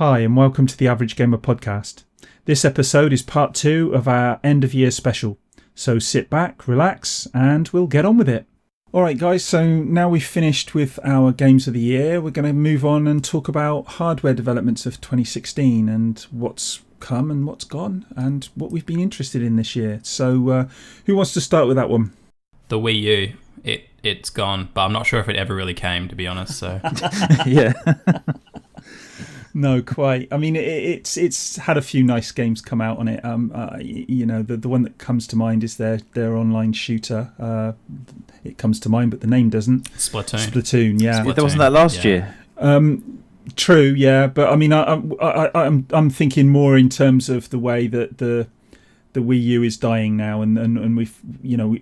Hi, and welcome to the Average Gamer podcast. This episode is part 2 of our end of year special. So sit back, relax, and we'll get on with it. Alright guys, so now we've finished with our games of the year, we're going to move on and talk about hardware developments of 2016 and what's come and what's gone and what we've been interested in this year. So who wants to start with that one? The Wii U, it's gone, but I'm not sure if it ever really came, to be honest. So yeah. No, quite. I mean, it's had a few nice games come out on it. The one that comes to mind is their online shooter. It comes to mind, but the name doesn't. Splatoon, yeah. There wasn't that last year. True, yeah, but I mean, I'm thinking more in terms of the way that the Wii U is dying now, and we've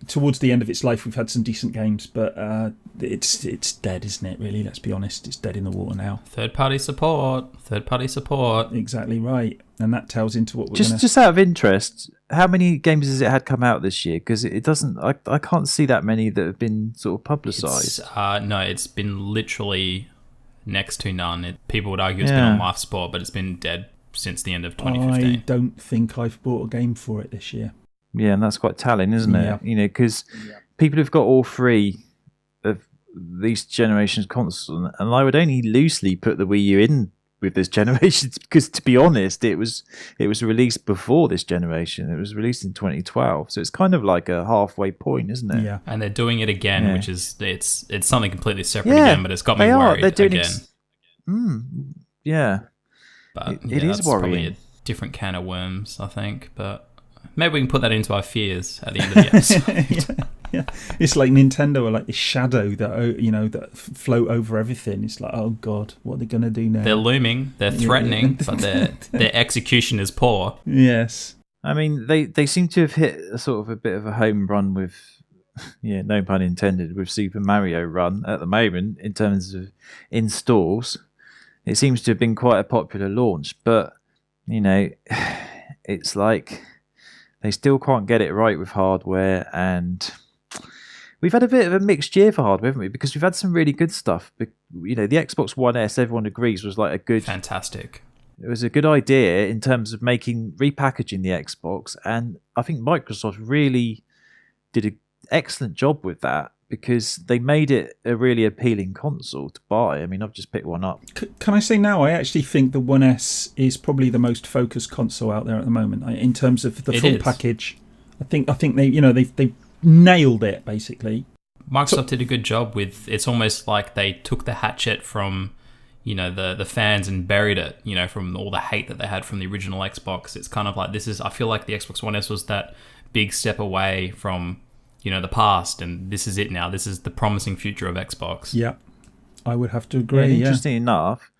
towards the end of its life we've had some decent games, but it's dead, isn't it? Really, let's be honest, it's dead in the water now. Third party support. Exactly right, and that tells into what we're just out of interest, how many games has it had come out this year? Because it doesn't, I can't see that many that have been sort of publicised. No, it's been literally next to none. People would argue it's been on life support, but it's been dead since the end of 2015. I don't think I've bought a game for it this year. Yeah, and that's quite telling, isn't it? Because people have got all three of these generations consoles, and I would only loosely put the Wii U in with this generation because, to be honest, it was released before this generation. It was released in 2012, so it's kind of like a halfway point, isn't it? Yeah, and they're doing it again, which is it's something completely separate again, but it's got me worried. They're doing again. Yeah. But it is that's worrying. Probably a different can of worms, I think. But maybe we can put that into our fears at the end of the episode. yeah, it's like Nintendo are like this shadow that that float over everything. It's like, oh god, what are they going to do now? They're looming, they're threatening, but their execution is poor. Yes, I mean they seem to have hit a sort of a bit of a home run with, no pun intended, with Super Mario Run at the moment in terms of installs. It seems to have been quite a popular launch, but, it's like they still can't get it right with hardware, and we've had a bit of a mixed year for hardware, haven't we? Because we've had some really good stuff. The Xbox One S, everyone agrees, was like a good... Fantastic. It was a good idea in terms of repackaging the Xbox, and I think Microsoft really did an excellent job with that, because they made it a really appealing console to buy. I mean, I've just picked one up. Can I say now, I actually think the One S is probably the most focused console out there at the moment in terms of the full package. I think they nailed it basically. Microsoft did a good job with. It's almost like they took the hatchet from the fans and buried it. From all the hate that they had from the original Xbox. It's kind of like I feel like the Xbox One S was that big step away from the past, and this is it now. This is the promising future of Xbox. Yeah, I would have to agree. Interesting enough,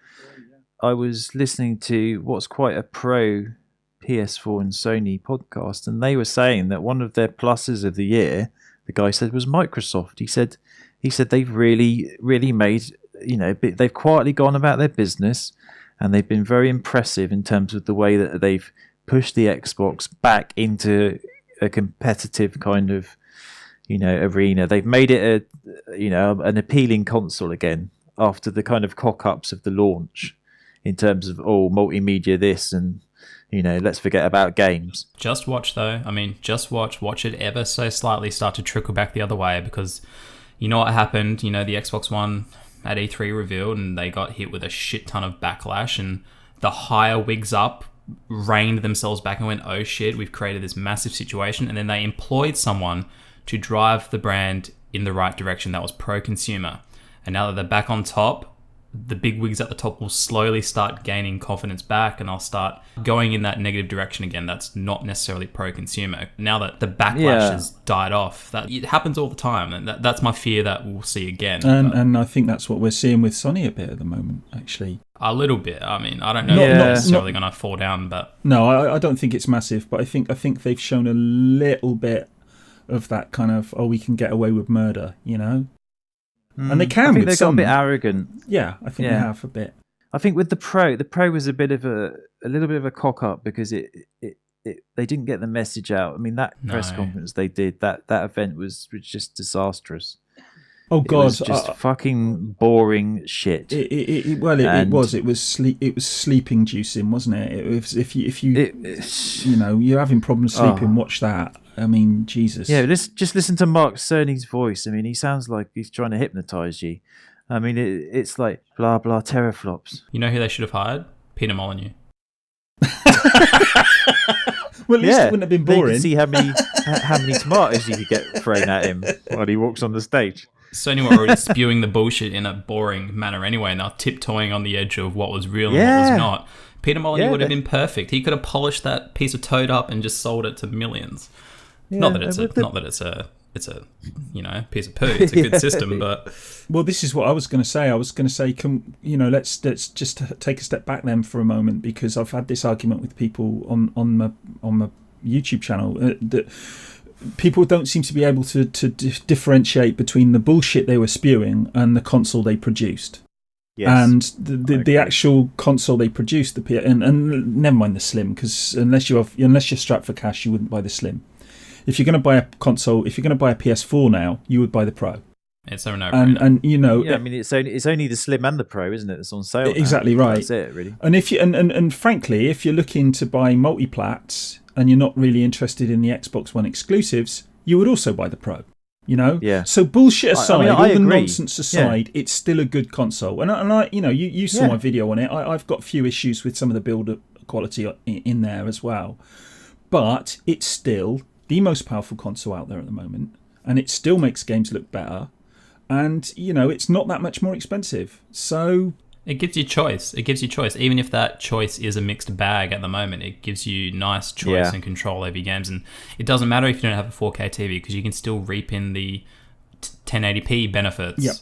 I was listening to what's quite a pro PS4 and Sony podcast, and they were saying that one of their pluses of the year, the guy said, was Microsoft. He said they've really, really made, they've quietly gone about their business, and they've been very impressive in terms of the way that they've pushed the Xbox back into a competitive kind of arena. They've made it an appealing console again after the kind of cock-ups of the launch in terms of multimedia this and let's forget about games. Just watch though. I mean, watch it ever so slightly start to trickle back the other way, because what happened. The Xbox One at E3 revealed, and they got hit with a shit ton of backlash, and the higher wigs up reined themselves back and went, oh shit, we've created this massive situation, and then they employed someone to drive the brand in the right direction that was pro-consumer. And now that they're back on top, the big wigs at the top will slowly start gaining confidence back, and I'll start going in that negative direction again. That's not necessarily pro-consumer. Now that the backlash has died off, that it happens all the time, and that's my fear that we'll see again. And I think that's what we're seeing with Sony a bit at the moment, actually. A little bit. I mean, I don't know if it's necessarily going to fall down, but no, I don't think it's massive. But I think they've shown a little bit of that kind of, we can get away with murder, and they can. I think with they got a bit arrogant. Yeah, I think they have a bit. I think with the Pro was a little bit of a cock up, because it they didn't get the message out. I mean, that press conference they did, that event was just disastrous. Oh It was God, just fucking boring shit. it was sleeping juicing, wasn't it? It was, if you're having problems sleeping, watch that. I mean, Jesus. Yeah, just listen to Mark Cerny's voice. I mean, he sounds like he's trying to hypnotize you. I mean, it's like blah blah teraflops. You know who they should have hired? Peter Molyneux. Well, at least it wouldn't have been boring. They could see how many tomatoes you could get thrown at him while he walks on the stage. Sony were already spewing the bullshit in a boring manner anyway, and they're tiptoeing on the edge of what was real and what was not. Peter Molyneux would have been perfect. He could have polished that piece of toad up and just sold it to millions. Yeah, not that it's a piece of poo. It's a good system, but well, this is what I was going to say. Let's just take a step back then for a moment, because I've had this argument with people on my YouTube channel that people don't seem to be able to differentiate between the bullshit they were spewing and the console they produced. Yes. And the actual console they produced, and never mind the Slim, because unless you're strapped for cash, you wouldn't buy the Slim. If you're going to buy a console, if you're going to buy a PS4 now, you would buy the Pro. It's so no. And I mean, it's only the Slim and the Pro, isn't it? That's on sale. Exactly now. right. That's it, really. And if you and frankly, if you're looking to buy multiplats and you're not really interested in the Xbox One exclusives, you would also buy the Pro. Yeah. So bullshit aside, I all the agree. nonsense aside, it's still a good console. And I you saw my video on it. I've got a few issues with some of the build quality in there as well, but it's still the most powerful console out there at the moment, and it still makes games look better, and it's not that much more expensive. So it gives you choice. Even if that choice is a mixed bag at the moment, it gives you nice choice and control over your games. And it doesn't matter if you don't have a 4K TV, because you can still reap in the 1080p benefits. Yep.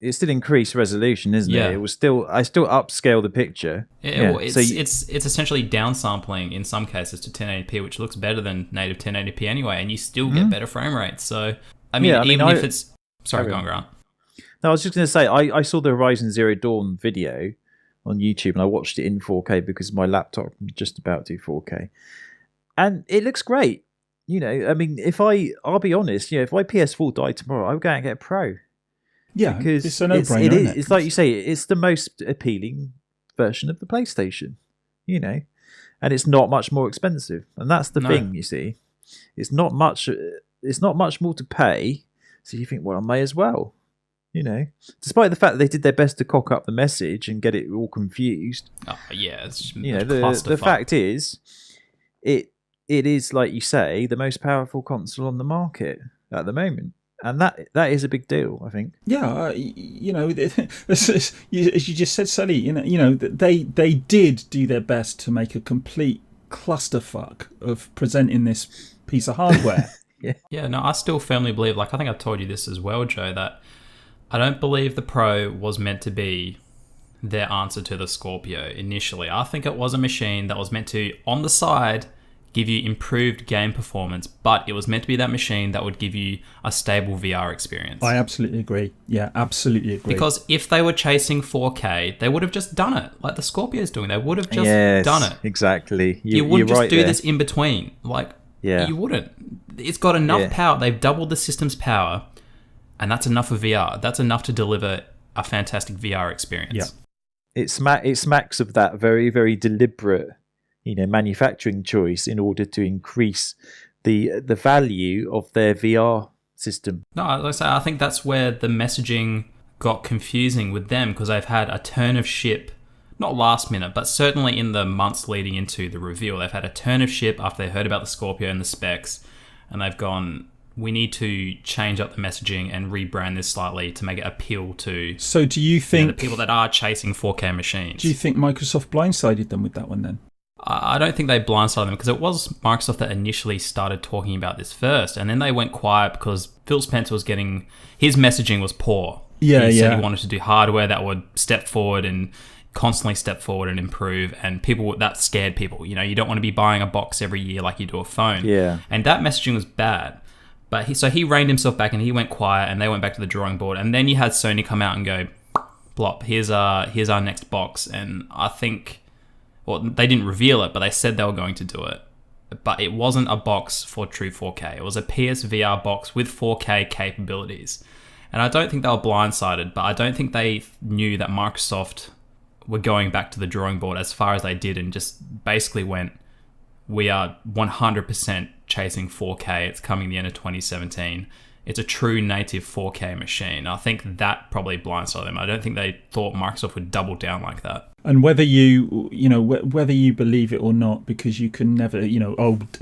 It's still increased resolution, isn't it? I still upscale the picture. It's essentially downsampling in some cases to 1080p, which looks better than native 1080p anyway, and you still get better frame rates. So, if it's... Sorry, go on, Grant. No, I was just going to say, I saw the Horizon Zero Dawn video on YouTube, and I watched it in 4K because my laptop can just about do 4K. And it looks great. I'll be honest, if my PS4 died tomorrow, I would go out and get a Pro. Yeah, because it's a no-brainer. Isn't it? It's like you say, it's the most appealing version of the PlayStation, and it's not much more expensive. And that's the thing, you see. It's not much more to pay, so you think, well, I may as well. Despite the fact that they did their best to cock up the message and get it all confused. Oh yeah, it's the fact is, it is, like you say, the most powerful console on the market at the moment, and that is a big deal, I think. Yeah, as you just said, Sully, they did do their best to make a complete clusterfuck of presenting this piece of hardware. Yeah. No, I still firmly believe, I think I've told you this as well, Joe, that I don't believe the Pro was meant to be their answer to the Scorpio initially. I think it was a machine that was meant to, on the side, give you improved game performance, but it was meant to be that machine that would give you a stable VR experience. I absolutely agree. Yeah, absolutely agree. Because if they were chasing 4K, they would have just done it, like the Scorpio's doing. They would have just done it. Exactly. You wouldn't just do this in between. You wouldn't. It's got enough power. They've doubled the system's power, and that's enough for VR. That's enough to deliver a fantastic VR experience. Yeah. It smacks of that very, very deliberate, manufacturing choice in order to increase the value of their VR system. No, like I say, I think that's where the messaging got confusing with them, because they've had a turn of ship, not last minute, but certainly in the months leading into the reveal. They've had a turn of ship after they heard about the Scorpio and the specs, and they've gone, we need to change up the messaging and rebrand this slightly to make it appeal to So do you think the people that are chasing 4K machines. Do you think Microsoft blindsided them with that one then? I don't think they blindsided them, because it was Microsoft that initially started talking about this first, and then they went quiet because Phil Spencer was getting... His messaging was poor. He said he wanted to do hardware that would step forward and constantly step forward and improve, and that scared people. You don't want to be buying a box every year like you do a phone. Yeah. And that messaging was bad. But he reined himself back and he went quiet, and they went back to the drawing board. And then you had Sony come out and go, "Blop, here's our next box." And I think, well, they didn't reveal it, but they said they were going to do it. But it wasn't a box for true 4K. It was a PSVR box with 4K capabilities. And I don't think they were blindsided, but I don't think they knew that Microsoft were going back to the drawing board as far as they did, and just basically went, we are 100% chasing 4K. It's coming the end of 2017. It's a true native 4K machine. I think that probably blindsided them. I don't think they thought Microsoft would double down like that. And whether whether you believe it or not, because you can never,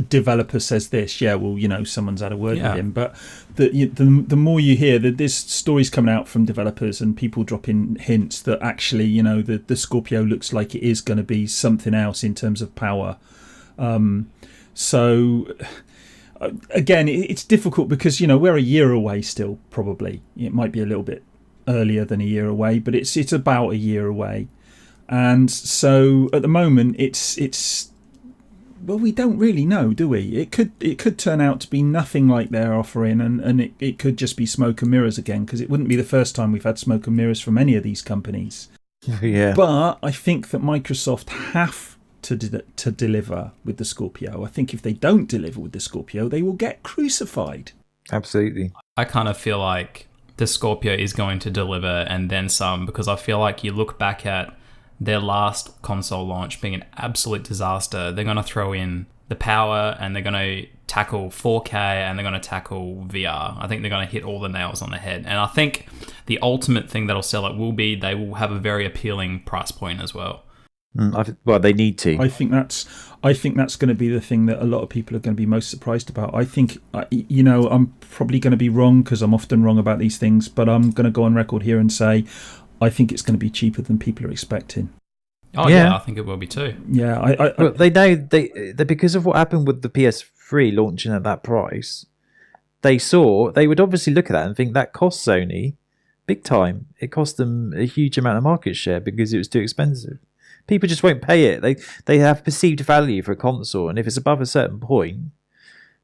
developer says this, someone's had a word with him. But the more you hear that there's stories coming out from developers and people dropping hints that actually, the Scorpio looks like it is going to be something else in terms of power. So again, it's difficult because, we're a year away still, probably. It might be a little bit earlier than a year away, but it's about a year away. And so at the moment, it's we don't really know, do we? It could turn out to be nothing like they're offering, and it could just be smoke and mirrors again, because it wouldn't be the first time we've had smoke and mirrors from any of these companies. Yeah. But I think that Microsoft have to deliver with the Scorpio. I think if they don't deliver with the Scorpio, they will get crucified. Absolutely. I kind of feel like the Scorpio is going to deliver and then some, because I feel like you look back at their last console launch being an absolute disaster. They're going to throw in the power, and they're going to tackle 4K, and they're going to tackle VR. I think they're going to hit all the nails on the head. And I think the ultimate thing that'll sell it will be they will have a very appealing price point as well. They need to. I think that's going to be the thing that a lot of people are going to be most surprised about. I think, I'm probably going to be wrong, because I'm often wrong about these things, but I'm going to go on record here and say I think it's going to be cheaper than people are expecting. Oh yeah, I think it will be too. Yeah, well, they know they because of what happened with the PS3 launching at that price. They would obviously look at that and think that cost Sony big time. It cost them a huge amount of market share because it was too expensive. People just won't pay it. They have perceived value for a console, and if it's above a certain point,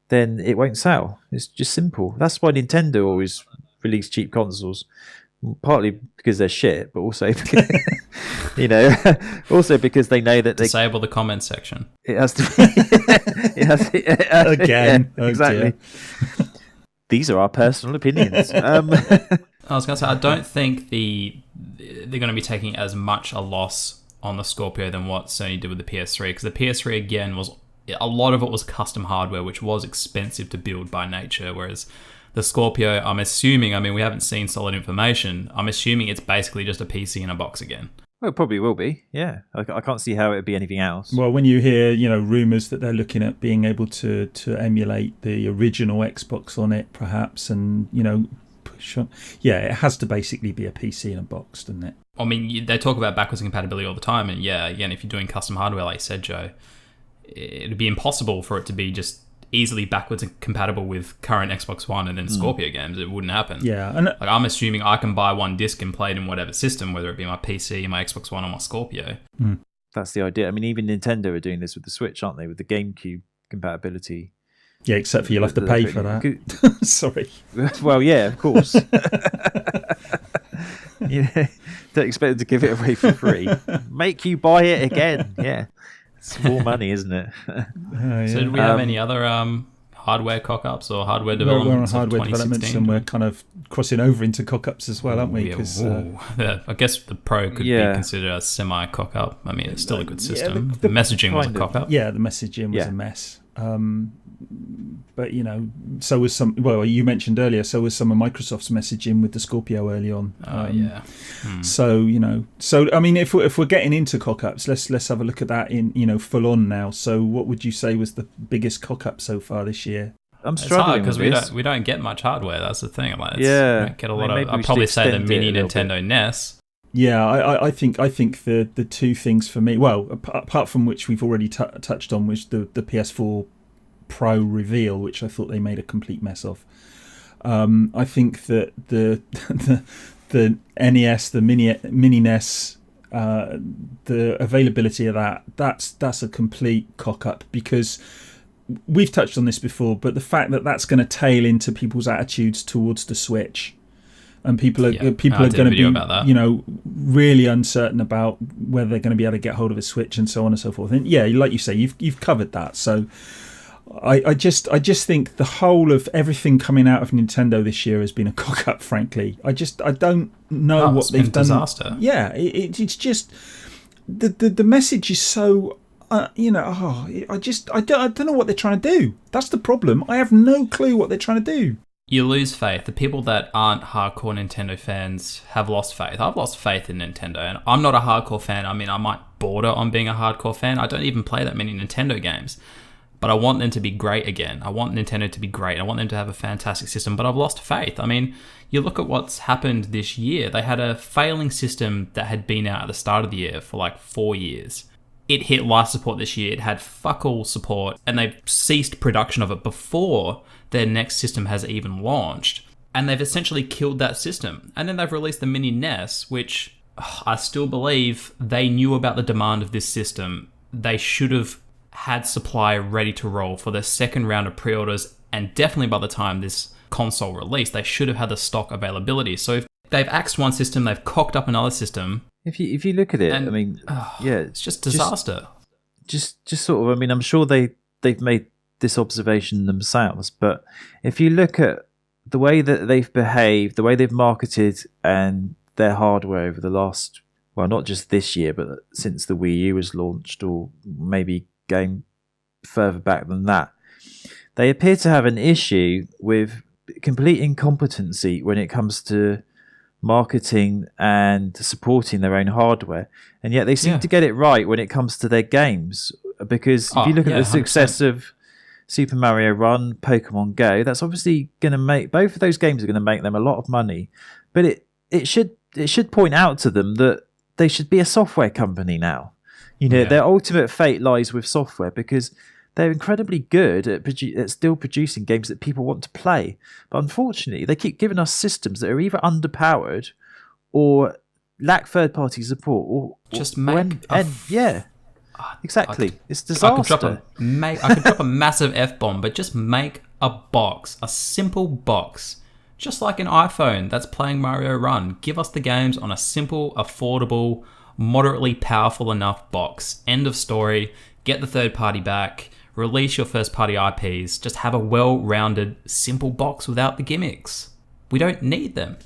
then it won't sell. It's just simple. That's why Nintendo always release cheap consoles. Partly because they're shit, but also because, also because they know that they disable the comment section. It has to be again. Yeah, exactly. These are our personal opinions. I was going to say, I don't think they're going to be taking as much a loss on the Scorpio than what Sony did with the PS3, because the PS3 again was a lot of it was custom hardware, which was expensive to build by nature, whereas the Scorpio, I'm assuming, we haven't seen solid information, I'm assuming it's basically just a PC in a box again. Well, it probably will be, yeah. I can't see how it would be anything else. Well, when you hear, rumours that they're looking at being able to emulate the original Xbox on it, perhaps, and, push on... Yeah, it has to basically be a PC in a box, doesn't it? They talk about backwards compatibility all the time, and yeah, again, if you're doing custom hardware, like you said, Joe, it'd be impossible for it to be just easily backwards and compatible with current Xbox One and then Scorpio games. It wouldn't happen. Yeah, and I'm assuming I can buy one disc and play it in whatever system, whether it be my PC, my Xbox One, or my Scorpio. That's the idea. Even Nintendo are doing this with the Switch, aren't they? With the GameCube compatibility. Yeah, except for you'll have to pay for that. Sorry. Well, yeah, of course. Don't expect them to give it away for free. Make you buy it again. Yeah. It's more money, isn't it? Yeah. So did we have any other hardware cock-ups or hardware developments? We're on hardware developments, and we're kind of crossing over into cock-ups as well, aren't we? I guess the Pro could be considered a semi-cock-up. It's still a good system. The messaging was a cock-up. Yeah, the messaging was a mess. But so was some. Well, you mentioned earlier, so was some of Microsoft's messaging with the Scorpio early on. So if we're getting into cock-ups, let's have a look at that in full on now. So what would you say was the biggest cock-up so far this year? I'm struggling because we don't get much hardware. That's the thing. We don't get a lot of. I'd probably say the mini Nintendo NES. Yeah, I think the two things for me, well, apart from which we've already touched on, was the PS4 Pro reveal, which I thought they made a complete mess of. I think that the NES, the mini NES, the availability of that's a complete cock up, because we've touched on this before, but the fact that that's going to tail into people's attitudes towards the Switch. And people are going to be, really uncertain about whether they're going to be able to get hold of a Switch and so on and so forth. And yeah, like you say, you've covered that. So I just think the whole of everything coming out of Nintendo this year has been a cock up. Frankly, I don't know what they've done. Disaster. Yeah, it's just the message is so. I don't know what they're trying to do. That's the problem. I have no clue what they're trying to do. You lose faith. The people that aren't hardcore Nintendo fans have lost faith. I've lost faith in Nintendo, and I'm not a hardcore fan. I mean, I might border on being a hardcore fan. I don't even play that many Nintendo games, but I want them to be great again. I want Nintendo to be great. I want them to have a fantastic system, but I've lost faith. I mean, you look at what's happened this year. They had a failing system that had been out at the start of the year for like 4 years. It hit life support this year. It had fuck all support, and they've ceased production of it before their next system has even launched. And they've essentially killed that system. And then they've released the Mini NES, which I still believe they knew about the demand of this system. They should have had supply ready to roll for their second round of pre-orders, and definitely by the time this console released, they should have had the stock availability. So if they've axed one system, they've cocked up another system. If you look at it, and, I mean, it's just disaster. Just sort of, I mean, I'm sure they've made this observation themselves, but if you look at the way that they've behaved, the way they've marketed and their hardware over the last, well, not just this year, but since the Wii U was launched, or maybe going further back than that, they appear to have an issue with complete incompetency when it comes to marketing and supporting their own hardware, and yet they seem to get it right when it comes to their games. Because if you look at the success 100%. Of Super Mario Run, Pokemon Go, that's obviously going to make, both of those games are going to make them a lot of money, but it should point out to them that they should be a software company now. You know, their ultimate fate lies with software, because they're incredibly good at still producing games that people want to play. But unfortunately, they keep giving us systems that are either underpowered or lack third-party support. Or just make exactly. It's disaster. I could drop a massive F-bomb, but just make a box, a simple box. Just like an iPhone that's playing Mario Run. Give us the games on a simple, affordable, moderately powerful enough box. End of story. Get the third party back. Release your first party IPs. Just have a well-rounded, simple box without the gimmicks. We don't need them.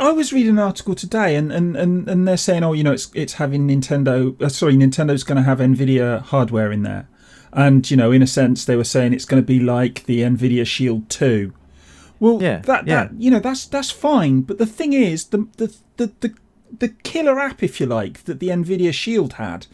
I was reading an article today, and they're saying, it's having Nintendo's going to have Nvidia hardware in there, and in a sense they were saying it's going to be like the Nvidia Shield 2. Well, that's fine, but the thing is, the killer app, if you like, that the Nvidia Shield had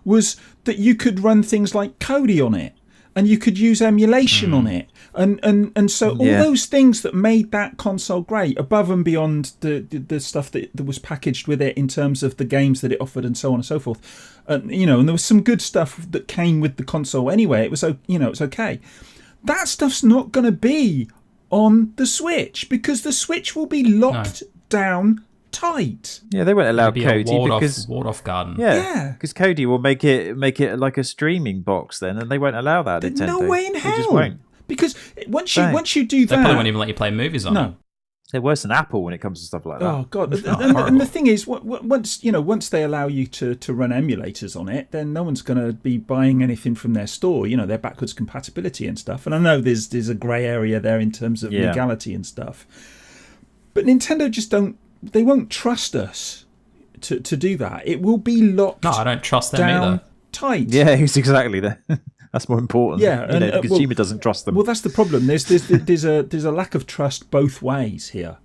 was that you could run things like Kodi on it, and you could use emulation on it, and so all those things that made that console great, above and beyond the stuff that was packaged with it in terms of the games that it offered and so on and so forth, and there was some good stuff that came with the console anyway. It was it's okay. That stuff's not going to be on the Switch, because the Switch will be locked down tight. Yeah, they won't allow Kodi because ward-off garden. Yeah, because Kodi will make it like a streaming box then, and they won't allow that. Nintendo. No way in hell. They just won't. Because once you do that, they probably won't even let you play movies on it. They're worse than Apple when it comes to stuff like that. Oh god! And the thing is, once they allow you to run emulators on it, then no one's going to be buying anything from their store. Their backwards compatibility and stuff. And I know there's a grey area there in terms of legality and stuff. But Nintendo just don't. They won't trust us to do that. It will be locked. No, I don't trust them either. Tight. Yeah, it's exactly that. That's more important. Yeah, the consumer doesn't trust them. Well, that's the problem. There's a lack of trust both ways here,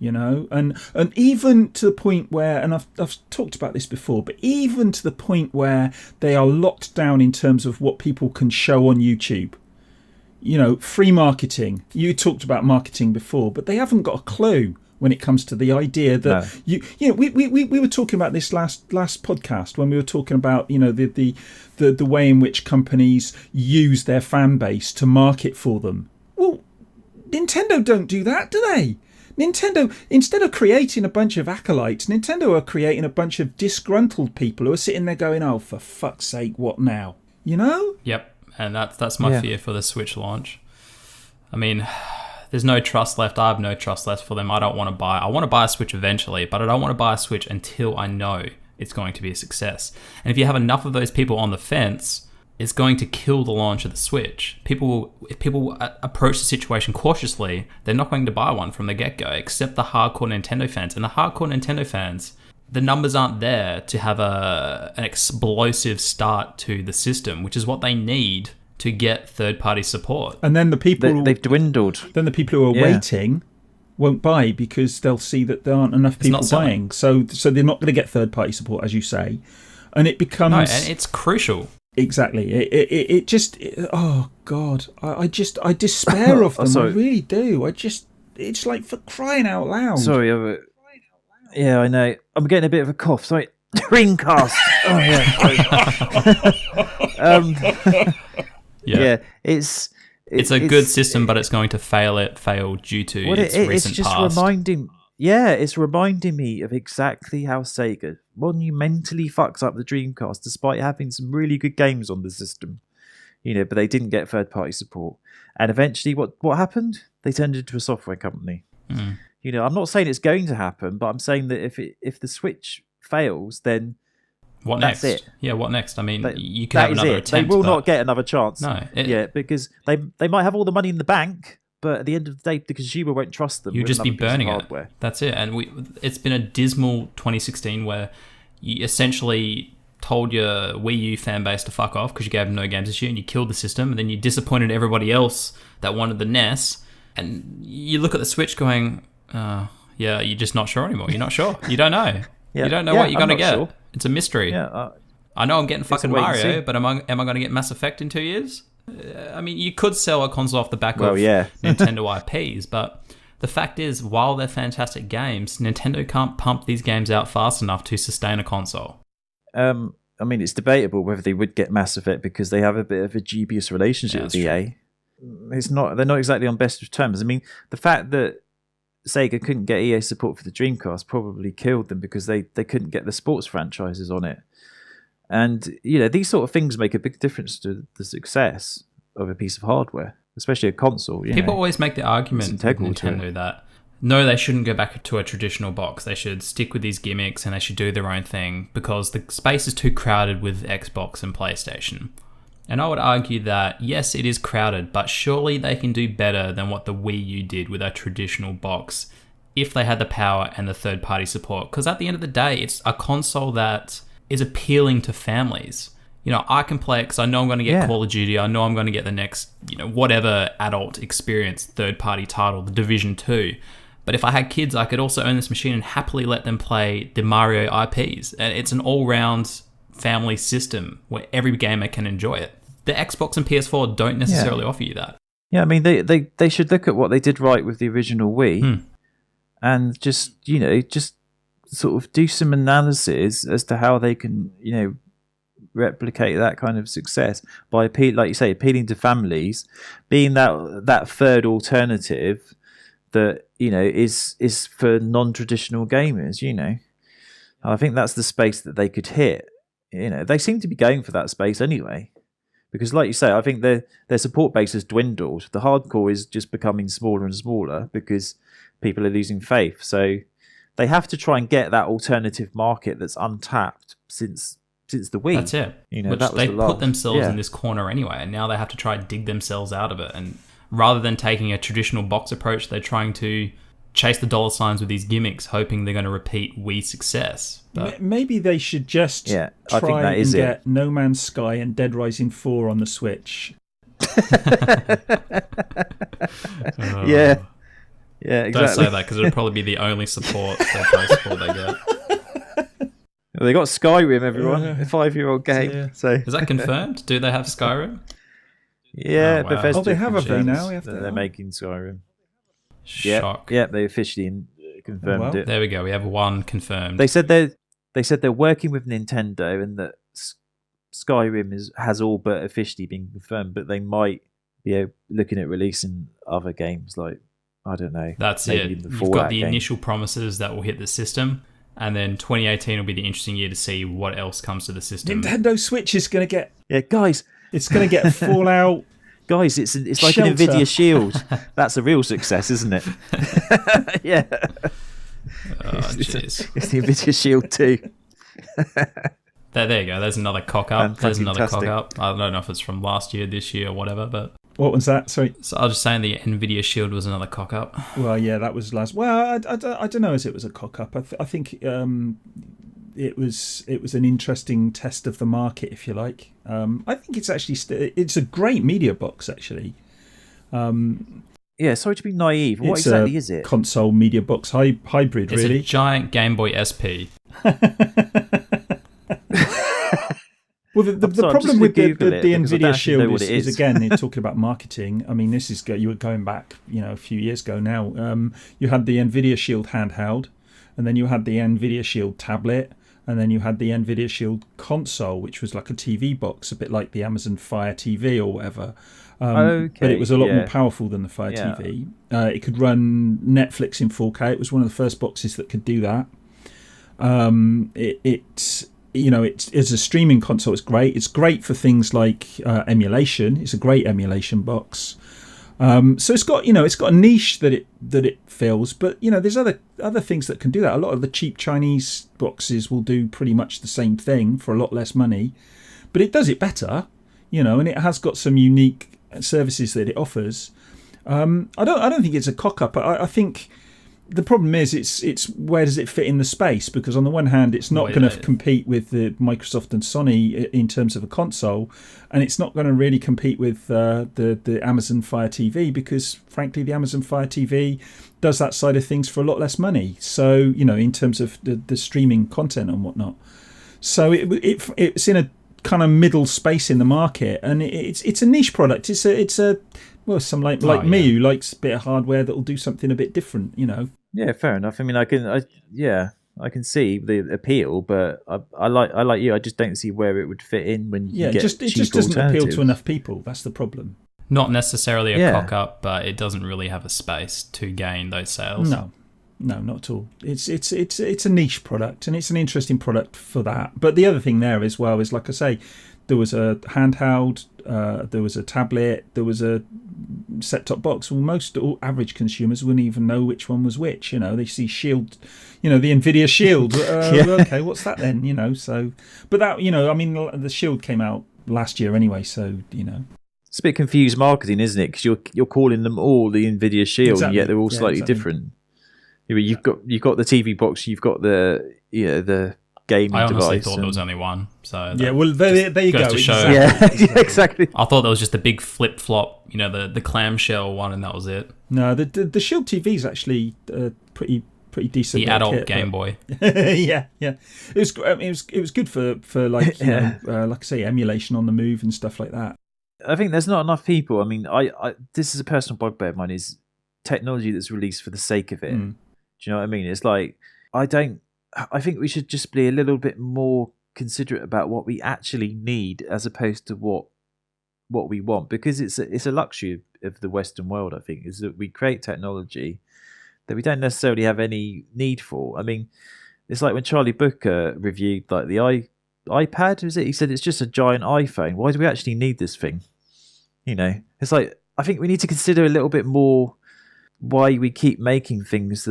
and even to the point where, and I've talked about this before, but even to the point where they are locked down in terms of what people can show on YouTube. Free marketing. You talked about marketing before, but they haven't got a clue when it comes to the idea that we were talking about this last podcast when we were talking about the way in which companies use their fan base to market for them. Well, Nintendo don't do that, do they? Nintendo, instead of creating a bunch of acolytes, Nintendo are creating a bunch of disgruntled people who are sitting there going, "Oh, for fuck's sake, what now?" Yep, and that's my fear for the Switch launch. I mean, there's no trust left. I have no trust left for them. I want to buy a Switch eventually, but I don't want to buy a Switch until I know it's going to be a success. And if you have enough of those people on the fence, is going to kill the launch of the Switch. If people approach the situation cautiously, they're not going to buy one from the get-go, except the hardcore Nintendo fans. And the hardcore Nintendo fans, the numbers aren't there to have an explosive start to the system, which is what they need to get third-party support. And then the people... They've dwindled. Then the people who are waiting won't buy because they'll see that there aren't enough people buying. So they're not going to get third-party support, as you say. And it becomes... No, and it's crucial. Exactly. It just... Oh, God. I despair of them. I really do. It's like for crying out loud. Sorry. Yeah, I know. I'm getting a bit of a cough. Sorry. Dreamcast. Oh, yeah. Yeah. It's a good system, but it's going to fail due to its recent just past. It's reminding me of exactly how Sega monumentally fucks up the Dreamcast despite having some really good games on the system. But they didn't get third-party support. And eventually what happened? They turned into a software company. Mm. I'm not saying it's going to happen, but I'm saying that if the Switch fails, then what that's next? it. Yeah, what next? I mean, you can have another attempt. They will not get another chance. No. Because they might have all the money in the bank, but at the end of the day, the consumer won't trust them. You'll just be burning it. Hardware. That's it. And it's been a dismal 2016 where you essentially told your Wii U fan base to fuck off because you gave them no games this year and you killed the system, and then you disappointed everybody else that wanted the NES. And you look at the Switch going, you're just not sure anymore. You're not sure. You don't know. You don't know what you're going to get. Sure. It's a mystery. Yeah, I know I'm getting fucking Mario, but am I going to get Mass Effect in 2 years? I mean, you could sell a console off the back of Nintendo IPs, but the fact is, while they're fantastic games, Nintendo can't pump these games out fast enough to sustain a console. I mean, it's debatable whether they would get Mass Effect because they have a bit of a dubious relationship with EA. They're not exactly on best of terms. I mean, the fact that Sega couldn't get EA support for the Dreamcast probably killed them because they couldn't get the sports franchises on it. And, these sort of things make a big difference to the success of a piece of hardware, especially a console. People always make the argument with Nintendo that, no, they shouldn't go back to a traditional box. They should stick with these gimmicks and they should do their own thing because the space is too crowded with Xbox and PlayStation. And I would argue that, yes, it is crowded, but surely they can do better than what the Wii U did with a traditional box if they had the power and the third-party support. Because at the end of the day, it's a console that is appealing to families. I can play it because I know I'm going to get Call of Duty. I know I'm going to get the next, whatever adult experience third-party title, the Division 2. But if I had kids, I could also own this machine and happily let them play the Mario IPs. And it's an all-round family system where every gamer can enjoy it. The Xbox and PS4 don't necessarily offer you that. Yeah, I mean, they should look at what they did right with the original Wii and just sort of do some analysis as to how they can, replicate that kind of success by, like you say, appealing to families, being that third alternative that, is for non-traditional gamers, I think that's the space that they could hit. They seem to be going for that space anyway. Because, like you say, I think their support base has dwindled. The hardcore is just becoming smaller and smaller because people are losing faith. So they have to try and get that alternative market that's untapped since the Wii. That's it. They put themselves in this corner anyway, and now they have to try and dig themselves out of it. And rather than taking a traditional box approach, they're trying to chase the dollar signs with these gimmicks, hoping they're going to repeat Wii success. But maybe they should just try and get No Man's Sky and Dead Rising 4 on the Switch. Yeah, exactly. Don't say that because it'll probably be the only support they get. Well, they got Skyrim, everyone. A 5-year-old game. Yeah. So is that confirmed? Do they have Skyrim? Yeah, wow. Bethesda. They have a thing now. They're making Skyrim. Shock. Yeah, they officially confirmed it. There we go. We have one confirmed. They said they're working with Nintendo and that Skyrim has all but officially been confirmed, but they might be looking at releasing other games like, I don't know. That's it. You've got the initial promises that will hit the system, and then 2018 will be the interesting year to see what else comes to the system. Nintendo Switch is going to get... Yeah, guys. It's going to get Fallout... Guys, it's like an Nvidia Shield. That's a real success, isn't it? Yeah. Oh, jeez. It's the Nvidia Shield 2. There you go. There's another cock up. There's another cock Fantastic. up. I don't know if it's from last year, this year, or whatever, but What was that? Sorry. so I was just saying the Nvidia Shield was another cock up. Well, yeah, that was last. Well, I don't know as it was a cock up. I think it was an interesting test of the market, if you like. I think it's actually it's a great media box actually. Yeah, sorry to be naive. What It's exactly a is it? console media box hybrid, It's really. a giant Game Boy SP. Well, the sorry, I'm problem just with gonna the Google it because I Nvidia don't actually know Shield what is, it is. again, you're talking about marketing. I mean, this is you were going back, a few years ago now. You had the Nvidia Shield handheld, and then you had the Nvidia Shield tablet, and then you had the Nvidia Shield console, which was like a TV box, a bit like the Amazon Fire TV or whatever. But it was a lot more powerful than the Fire TV. It could run Netflix in 4K. It was one of the first boxes that could do that. It's as a streaming console, it's great. It's great for things like emulation. It's a great emulation box. So it's got a niche that it fills, but there's other things that can do that. A lot of the cheap Chinese boxes will do pretty much the same thing for a lot less money, but it does it better, and it has got some unique services that it offers. I don't think it's a cock up. I think the problem is it's where does it fit in the space? Because on the one hand, it's not going to compete with the Microsoft and Sony in terms of a console, and it's not going to really compete with the Amazon Fire TV, because frankly, the Amazon Fire TV does that side of things for a lot less money. So in terms of the streaming content and whatnot, so it's in a kind of middle space in the market, and it's a niche product. It's a well, some like me who likes a bit of hardware that will do something a bit different, Yeah, fair enough. I mean, I can see the appeal, but I like you. I just don't see where it would fit in when you get it just doesn't appeal to enough people. That's the problem. Not necessarily a cock up, but it doesn't really have a space to gain those sales. No, not at all. It's a niche product, and it's an interesting product for that. But the other thing there as well is, like I say, there was a handheld, there was a tablet, there was a set-top box. Well, most average consumers wouldn't even know which one was which. They see Shield, the Nvidia Shield. Okay, what's that then? So, but that, I mean, the Shield came out last year anyway. So, it's a bit confused marketing, isn't it? Because you're calling them all the Nvidia Shield, exactly. and yet they're all slightly different. You've got the TV box, you've got the gaming I honestly device. thought there was only one. So well, there you go. goes to show. Exactly. I thought there was just a big flip flop, the clamshell one, and that was it. No, the Shield TV is actually pretty decent. The adult kit, Game Boy. yeah. It was good for like like I say, emulation on the move and stuff like that. I think there's not enough people. I mean, I this is a personal bugbear of mine, is technology that's released for the sake of it. Do you know what I mean? It's like I think we should just be a little bit more considerate about what we actually need as opposed to what we want, because it's a luxury of the Western world, I think, is that we create technology that we don't necessarily have any need for. I mean, it's like when Charlie Booker reviewed like the iPad, was it? He said it's just a giant iPhone. Why do we actually need this thing? It's like, I think we need to consider a little bit more why we keep making things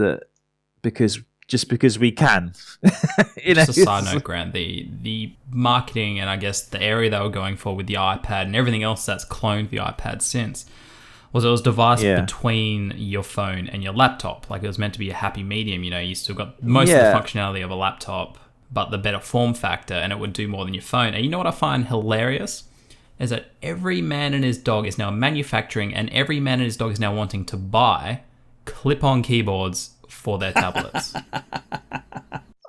because we can. Just a side note, Grant, the marketing and I guess the area they were going for with the iPad and everything else that's cloned the iPad since was it was device between your phone and your laptop. Like, it was meant to be a happy medium. You still got most of the functionality of a laptop, but the better form factor, and it would do more than your phone. And you know what I find hilarious? Is that every man and his dog is now manufacturing, and every man and his dog is now wanting to buy clip-on keyboards for their tablets.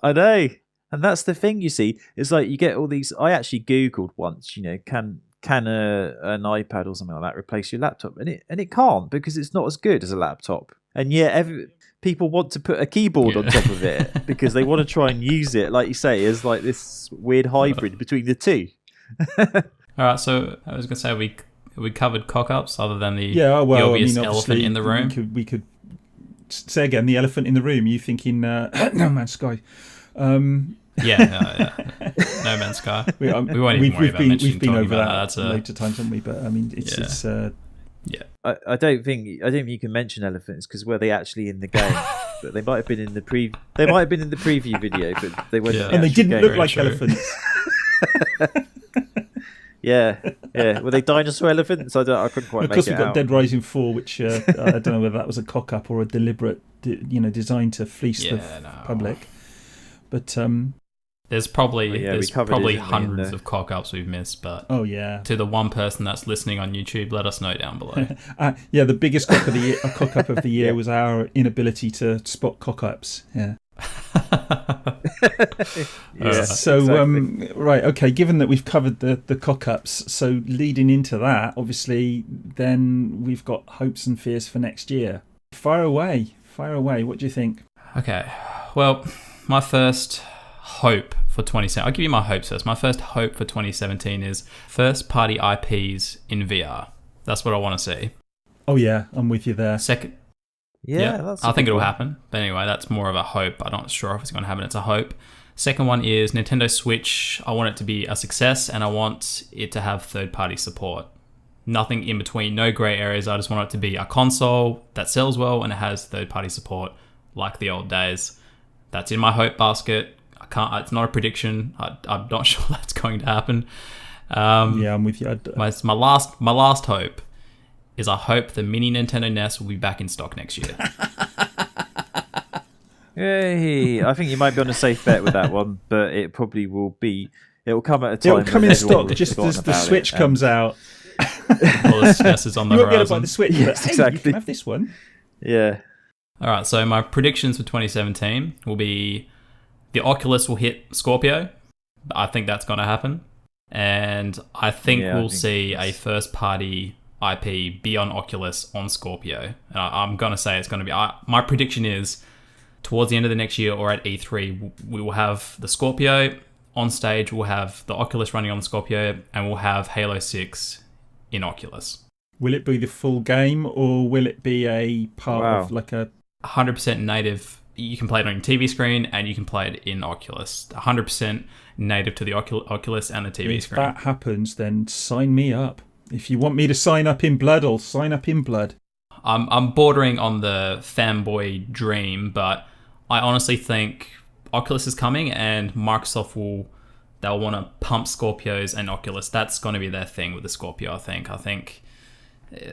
I know. And that's the thing, you see. It's like you get all these... I actually Googled once, can an iPad or something like that replace your laptop? And it can't, because it's not as good as a laptop. And yet people want to put a keyboard on top of it because they want to try and use it, like you say, as like this weird hybrid between the two. All right, so I was going to say we covered cock-ups other than the I obvious mean, elephant in the room. We could say again, the elephant in the room. You thinking No Man's Sky? No Man's Sky. We won't even worry about mentioning. We've been over that loads of times, haven't we? But I mean, it's I don't think you can mention elephants because were they actually in the game? But they might have been in the preview video, but they weren't. And they didn't look like elephants. Yeah. Were they dinosaur elephants? I couldn't quite Of make course, it we've got out. Dead Rising 4, which I don't know whether that was a cock-up or a deliberate, designed to fleece the public. But there's probably we covered it, didn't we, hundreds of cock-ups we've missed, but to the one person that's listening on YouTube, let us know down below. The biggest cock-up of the year was our inability to spot cock-ups. Yeah. So exactly. right, okay, given that we've covered the cock-ups, so leading into that, obviously then we've got hopes and fears for next year. Fire away, what do you think? Okay, well, my first hope for 2017, I'll give you my hopes first. My first hope for 2017 is first party IPs in VR. That's what I want to see. Oh yeah, I'm with you there. Second, That's I think it'll happen. But anyway, that's more of a hope. I'm not sure if it's going to happen. It's a hope. Second one is Nintendo Switch. I want it to be a success, and I want it to have third-party support. Nothing in between, no grey areas. I just want it to be a console that sells well and it has third-party support like the old days. That's in my hope basket. It's not a prediction. I'm not sure that's going to happen. I'm with you. My last hope is I hope the mini Nintendo NES will be back in stock next year. Hey, I think you might be on a safe bet with that one, but it probably will be. It will come at a time. It'll come in stock just as the Switch comes out. Well, the SNES is on the you won't be able to horizon. buy the Switch. Yes, Hey, exactly. you can have this one. Yeah. All right, so my predictions for 2017 will be the Oculus will hit Scorpio. I think that's going to happen. And I think we'll see a first-party IP be on Oculus on Scorpio. And I'm going to say it's going to be... my prediction is towards the end of the next year or at E3, we will have the Scorpio on stage, we'll have the Oculus running on the Scorpio, and we'll have Halo 6 in Oculus. Will it be the full game, or will it be a part of like a... 100% native. You can play it on your TV screen and you can play it in Oculus. 100% native to the Oculus and the TV if screen. If that happens, then sign me up. If you want me to sign up in blood, I'll sign up in blood. I'm bordering on the fanboy dream, but I honestly think Oculus is coming and Microsoft they'll want to pump Scorpios and Oculus. That's going to be their thing with the Scorpio, I think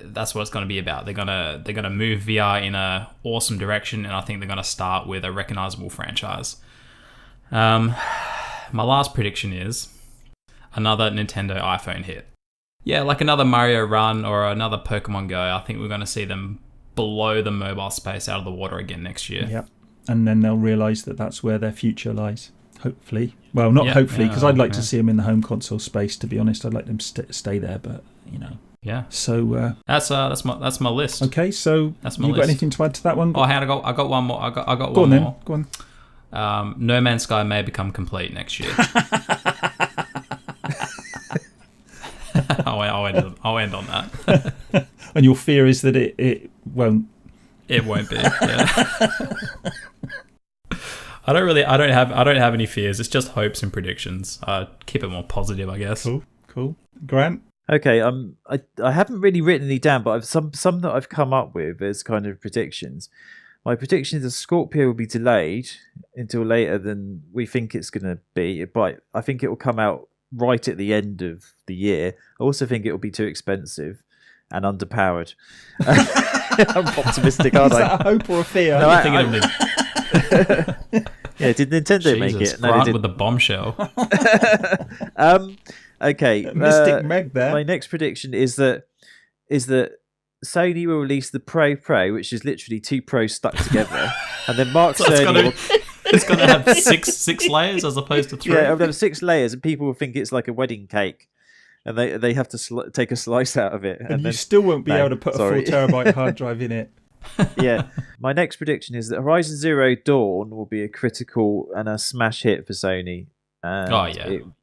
that's what it's going to be about. They're gonna move VR in a awesome direction, and I think they're going to start with a recognizable franchise. My last prediction is another Nintendo iPhone hit. Yeah, like another Mario Run or another Pokemon Go. I think we're going to see them blow the mobile space out of the water again next year. Yep, and then they'll realise that that's where their future lies. Hopefully, well, not hopefully, because I'd like to see them in the home console space. To be honest, I'd like them stay there, but Yeah. So that's my list. Okay, so that's my you list. got anything to add to that one? Oh, I got one more. I got Go one on more. Then. Go on. No Man's Sky may become complete next year. I'll end on that. And your fear is that it won't. It won't be. Yeah. I don't have any fears. It's just hopes and predictions. Keep it more positive, I guess. Cool. Grant? Okay, I haven't really written any down, but I've some that I've come up with as kind of predictions. My prediction is that Scorpio will be delayed until later than we think it's going to be, but I think it will come out right at the end of the year. I also think it will be too expensive and underpowered. I'm optimistic, aren't I? Is that a hope or a fear? No, Thinking yeah, did Nintendo make it? No, they didn't. With the bombshell. Okay, Mystic Meg there. My next prediction is that Sony will release the Pro, which is literally two Pros stuck together, and then Mark Cerny it's going to have six layers as opposed to 3. Yeah, it'll have 6 layers, and people will think it's like a wedding cake, and they have to take a slice out of it, and then, you still won't be able to put a 4 terabyte hard drive in it. Yeah, my next prediction is that Horizon Zero Dawn will be a critical and a smash hit for Sony. And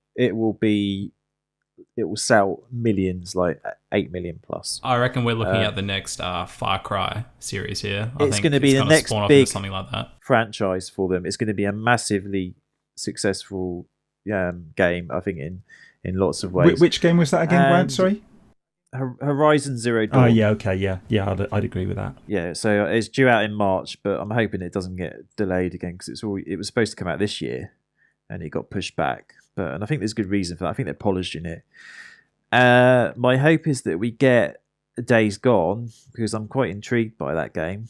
it will sell millions, like 8 million plus. I reckon we're looking at the next Far Cry series here. It's going to be the next big something like that franchise for them. It's going to be a massively successful game, I think, in lots of ways. Which game was that again, Grant? Sorry? Horizon Zero Dawn. Oh, yeah, okay, yeah. I'd agree with that. Yeah, so it's due out in March, but I'm hoping it doesn't get delayed again because it was supposed to come out this year and it got pushed back. and I think there's good reason for that. I think they're polishing it. My hope is that we get Days Gone, because I'm quite intrigued by that game.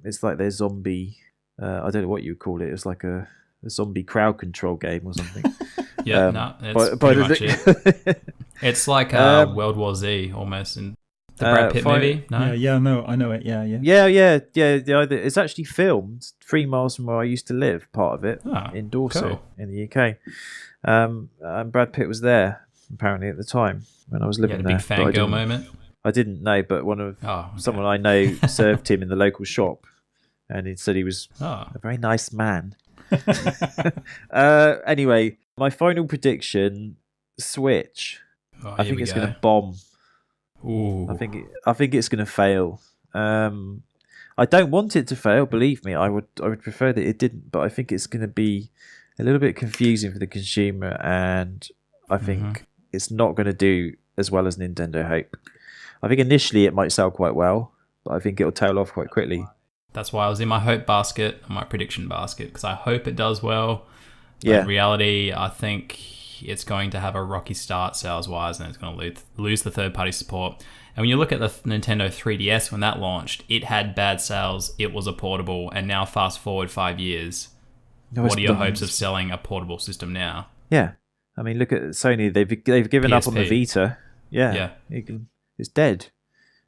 It's like their zombie. I don't know what you would call it. It's like a zombie crowd control game or something. Yeah, it's pretty much it. It's like World War Z almost in the Brad Pitt movie. No? Yeah, no, I know it. Yeah. It's actually filmed 3 miles from where I used to live. Part of it in Dorset, in the UK. And Brad Pitt was there apparently at the time when I was living there. Big fangirl moment. I didn't know, but someone I know served him in the local shop, and he said he was a very nice man. Anyway, my final prediction: Switch. I think it's going to bomb. Ooh. I think it's going to fail. I don't want it to fail. Believe me, I would prefer that it didn't. But I think it's going to be a little bit confusing for the consumer, and I think it's not going to do as well as Nintendo hope. I think initially it might sell quite well, but I think it'll tail off quite quickly. That's why I was in my hope basket and my prediction basket, because I hope it does well. But in reality, I think it's going to have a rocky start sales-wise, and it's going to lose the third-party support. And when you look at the Nintendo 3DS, when that launched, it had bad sales, it was a portable, and now fast forward 5 years. What are your hopes of selling a portable system now? Yeah. I mean, look at Sony. They've given PSP. Up on the Vita. Yeah. It's dead.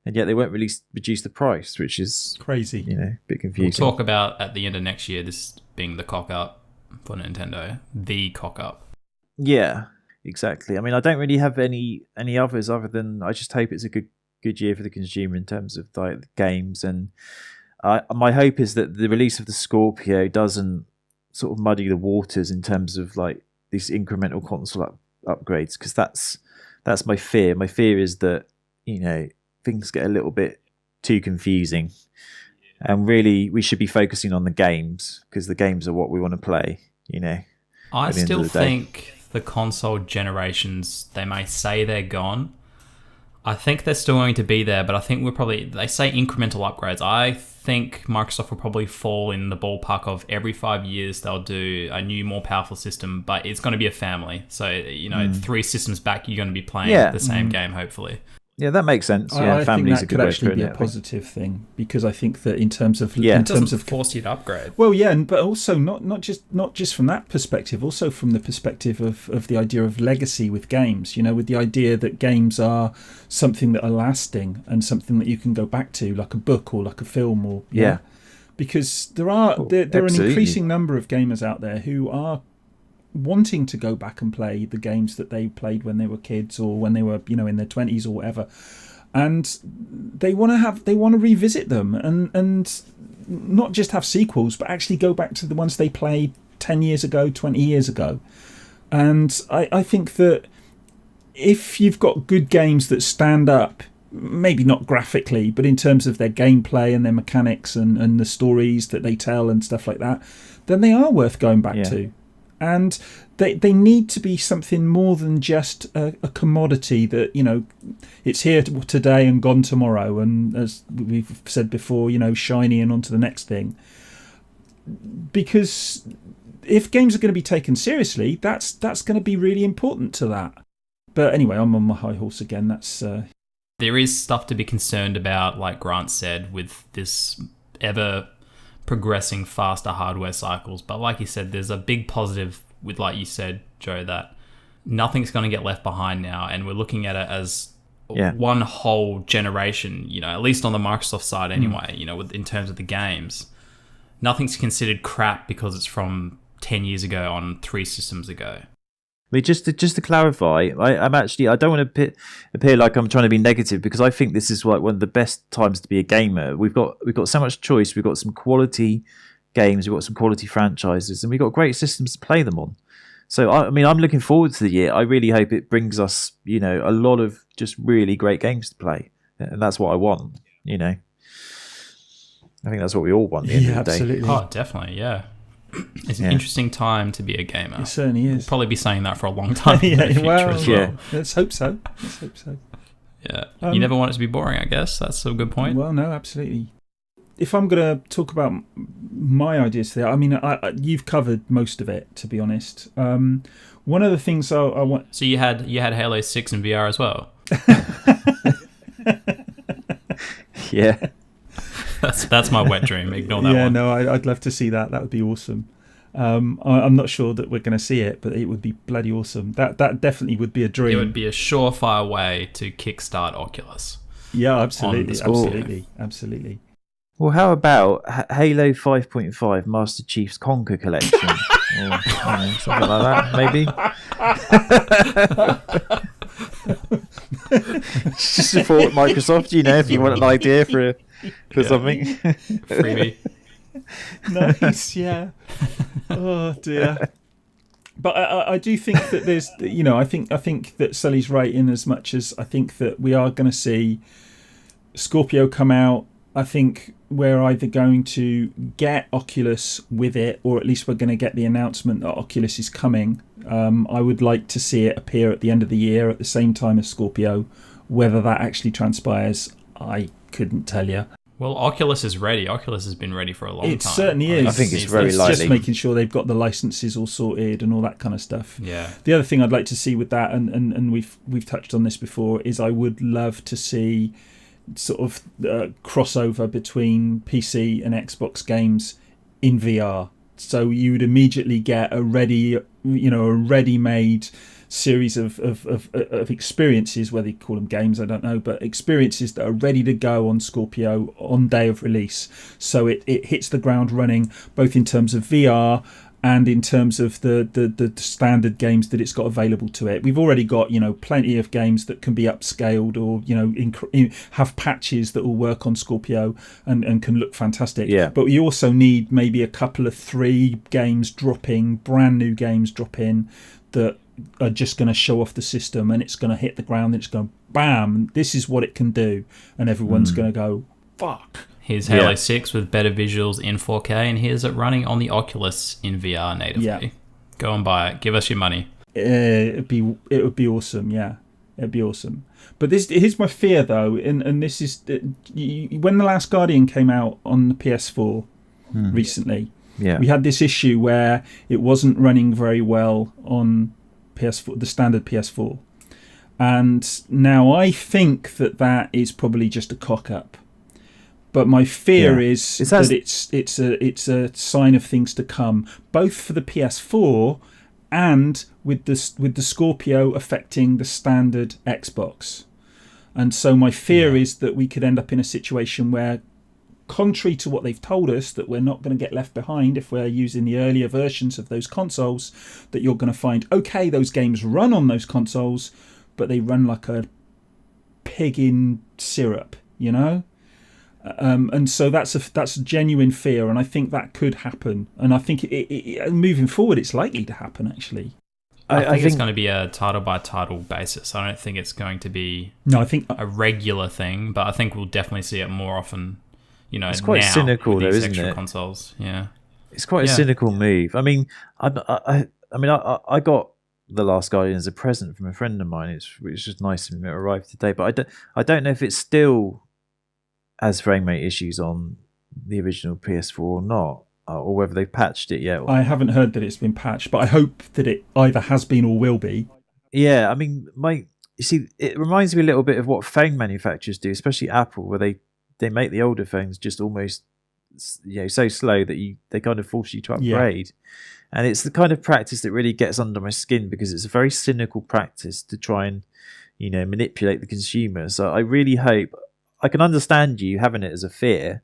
And yet they won't reduce the price, which is crazy. A bit confusing. We'll talk about at the end of next year this being the cock up for Nintendo. The cock up. Yeah, exactly. I mean, I don't really have any others other than I just hope it's a good year for the consumer in terms of the games. And my hope is that the release of the Scorpio doesn't sort of muddy the waters in terms of like these incremental console upgrades, because that's my fear. My fear is that things get a little bit too confusing, and really we should be focusing on the games, because the games are what we want to play. I still think the console generations, they may say they're gone. I think they're still going to be there, but I think they say incremental upgrades. I think Microsoft will probably fall in the ballpark of every 5 years they'll do a new, more powerful system, but it's going to be a family. So, 3 systems back, you're going to be playing the same game, hopefully. Yeah, that makes sense. I think that could actually be a positive thing, because I think that in terms of force you to upgrade. Well, but also not just from that perspective, also from the perspective of the idea of legacy with games. With the idea that games are something that are lasting and something that you can go back to, like a book or like a film, or because there are an increasing number of gamers out there who are wanting to go back and play the games that they played when they were kids, or when they were in their 20s or whatever, and they want to revisit them and not just have sequels, but actually go back to the ones they played 10 years ago, 20 years ago. And I think that if you've got good games that stand up, maybe not graphically, but in terms of their gameplay and their mechanics and the stories that they tell and stuff like that, then they are worth going back to. And they need to be something more than just a commodity that, it's here today and gone tomorrow. And as we've said before, shiny and on to the next thing. Because if games are going to be taken seriously, that's going to be really important to that. But anyway, I'm on my high horse again. There is stuff to be concerned about, like Grant said, with this ever progressing faster hardware cycles, but like you said, there's a big positive with, like you said, Joe, that nothing's going to get left behind now, and we're looking at it as one whole generation, at least on the Microsoft side anyway, in terms of the games. Nothing's considered crap because it's from 10 years ago on 3 systems ago. I mean, just to clarify, I don't want to appear like I'm trying to be negative, because I think this is like one of the best times to be a gamer. We've got so much choice. We've got some quality games. We've got some quality franchises, and we've got great systems to play them on. So I'm looking forward to the year. I really hope it brings us, a lot of just really great games to play, and that's what I want. I think that's what we all want at the end of the day. Absolutely. Oh, definitely, yeah. It's an interesting time to be a gamer. It certainly is. We'll probably be saying that for a long time in the future as well. Let's hope so. Yeah. You never want it to be boring, I guess. That's a good point. Well, no, absolutely. If I'm going to talk about my ideas today, you've covered most of it, to be honest. One of the things I want. So you had Halo 6 in VR as well. Yeah. That's my wet dream. Ignore that one. Yeah, no, I'd love to see that. That would be awesome. I'm not sure that we're going to see it, but it would be bloody awesome. That definitely would be a dream. It would be a surefire way to kickstart Oculus. Yeah, absolutely. Well, how about Halo 5.5 Master Chief's Conquer Collection? Or, something like that, maybe? Just support Microsoft, if you want an idea for something. Freebie. Nice, yeah. Oh, dear. But I do think that there's, I think that Sully's right in as much as I think that we are going to see Scorpio come out. I think we're either going to get Oculus with it, or at least we're going to get the announcement that Oculus is coming. I would like to see it appear at the end of the year at the same time as Scorpio. Whether that actually transpires, I couldn't tell you. Well, Oculus is ready. Oculus has been ready for a long time. It certainly is. I think it's very likely. Just making sure they've got the licenses all sorted and all that kind of stuff. Yeah. The other thing I'd like to see with that, and we've touched on this before, is I would love to see sort of crossover between PC and Xbox games in VR. So you would immediately get a ready-made series of experiences, whether you call them games, I don't know, but experiences that are ready to go on Scorpio on day of release. So it hits the ground running, both in terms of VR and in terms of the standard games that it's got available to it. We've already got plenty of games that can be upscaled or have patches that will work on Scorpio and can look fantastic. Yeah. But we also need maybe a couple of 3 games brand new games drop in that are just going to show off the system, and it's going to hit the ground and it's going bam, this is what it can do, and everyone's going to go fuck. Here's Halo 6 with better visuals in 4K, and here's it running on the Oculus in VR natively. Yeah. Go and buy it. Give us your money. It would be awesome. Yeah, it'd be awesome. But here's my fear though, and this is when The Last Guardian came out on the PS4 recently. Yeah. We had this issue where it wasn't running very well on PS4, the standard PS4, and now I think that is probably just a cock up. But my fear is that it's a sign of things to come, both for the PS4 and with the Scorpio affecting the standard Xbox. And so my fear is that we could end up in a situation where, contrary to what they've told us, that we're not going to get left behind if we're using the earlier versions of those consoles, that you're going to find, okay, those games run on those consoles, but they run like a pig in syrup, and so that's a genuine fear, and I think that could happen, and I think it moving forward it's likely to happen actually. I think it's going to be a title by title basis. I don't think it's going to be a regular thing, but I think we'll definitely see it more often. It's quite now cynical, with though, these isn't extra it? Consoles, yeah. It's quite a cynical move. I mean, I got The Last Guardian as a present from a friend of mine. It's just nice of him. It arrived today, but I don't know if it's still has frame rate issues on the original PS4 or not, or whether they've patched it yet. I haven't heard that it's been patched, but I hope that it either has been or will be. Yeah, I mean, it reminds me a little bit of what phone manufacturers do, especially Apple, where they make the older phones just almost so slow that they kind of force you to upgrade. Yeah. And it's the kind of practice that really gets under my skin, because it's a very cynical practice to try and manipulate the consumer. So I really hope, I can understand you having it as a fear,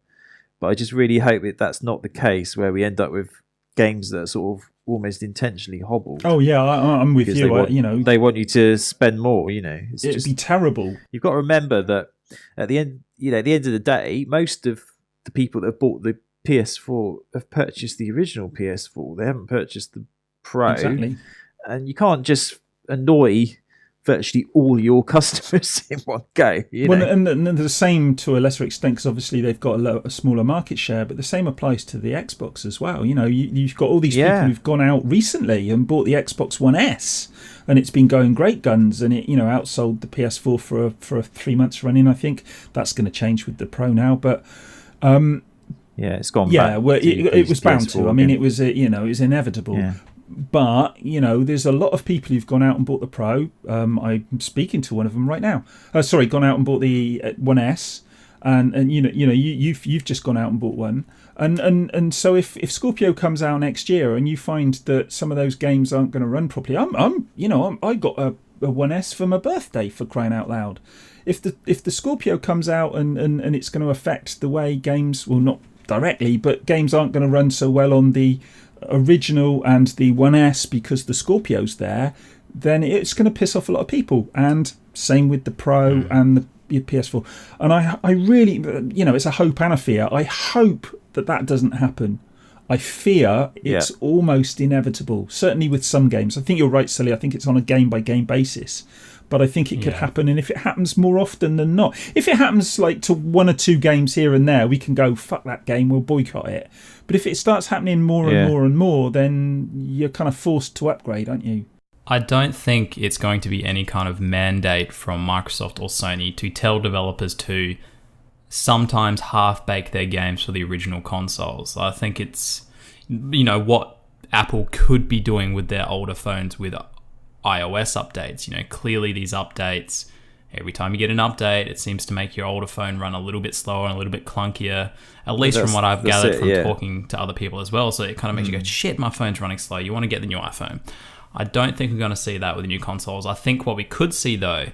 but I just really hope that's not the case, where we end up with games that are sort of almost intentionally hobbled. Oh yeah, I'm with you. They want you to spend more. It'd be terrible. You've got to remember that at the end, at the end of the day, most of the people that have bought the PS4 have purchased the original PS4. They haven't purchased the Pro. Exactly. And you can't just annoy virtually all your customers in one go. Well, and the same to a lesser extent, because obviously they've got a smaller market share, but the same applies to the Xbox as well. You've got all these people who've gone out recently and bought the Xbox One S, and it's been going great guns, and it outsold the PS4 for a 3 months running. I think that's going to change with the Pro now, but it's gone. Yeah, back well, it was bound to. I mean, again. it was it was inevitable. Yeah. But, there's a lot of people who've gone out and bought the Pro. I'm speaking to one of them right now. Gone out and bought the One S. And you've just gone out and bought one. And so if Scorpio comes out next year and you find that some of those games aren't going to run properly, I got a One S for my birthday, for crying out loud. If the Scorpio comes out and it's going to affect the way games, well, not directly, but games aren't going to run so well on the original and the One S because the Scorpio's there, then it's going to piss off a lot of people. And same with the Pro and the PS4. And I really, it's a hope and a fear. I hope that doesn't happen. I fear it's almost inevitable, certainly with some games. I think you're right, Sully. I think it's on a game-by-game basis. But I think it could happen, and if it happens more often than not, if it happens like to one or two games here and there, we can go, fuck that game, we'll boycott it. But if it starts happening more and more and more, then you're kind of forced to upgrade, aren't you? I don't think it's going to be any kind of mandate from Microsoft or Sony to tell developers to sometimes half-bake their games for the original consoles. I think it's, what Apple could be doing with their older phones with iOS updates. Clearly these updates, every time you get an update, it seems to make your older phone run a little bit slower and a little bit clunkier, at least from what I've gathered from talking to other people as well. So it kind of makes you go, shit, my phone's running slow. You want to get the new iPhone. I don't think we're going to see that with the new consoles. I think what we could see, though,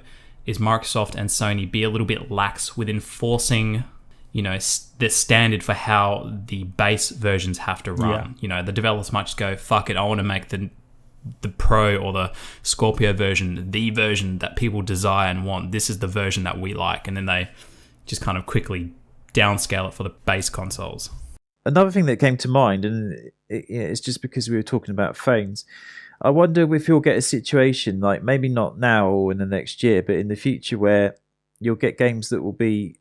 is Microsoft and Sony be a little bit lax with enforcing, the standard for how the base versions have to run. Yeah. The developers might just go, fuck it, I want to make the Pro or the Scorpio version the version that people desire and want. This is the version that we like. And then they just kind of quickly downscale it for the base consoles. Another thing that came to mind, and it's just because we were talking about phones, I wonder if you'll get a situation, like maybe not now or in the next year, but in the future, where you'll get games that will be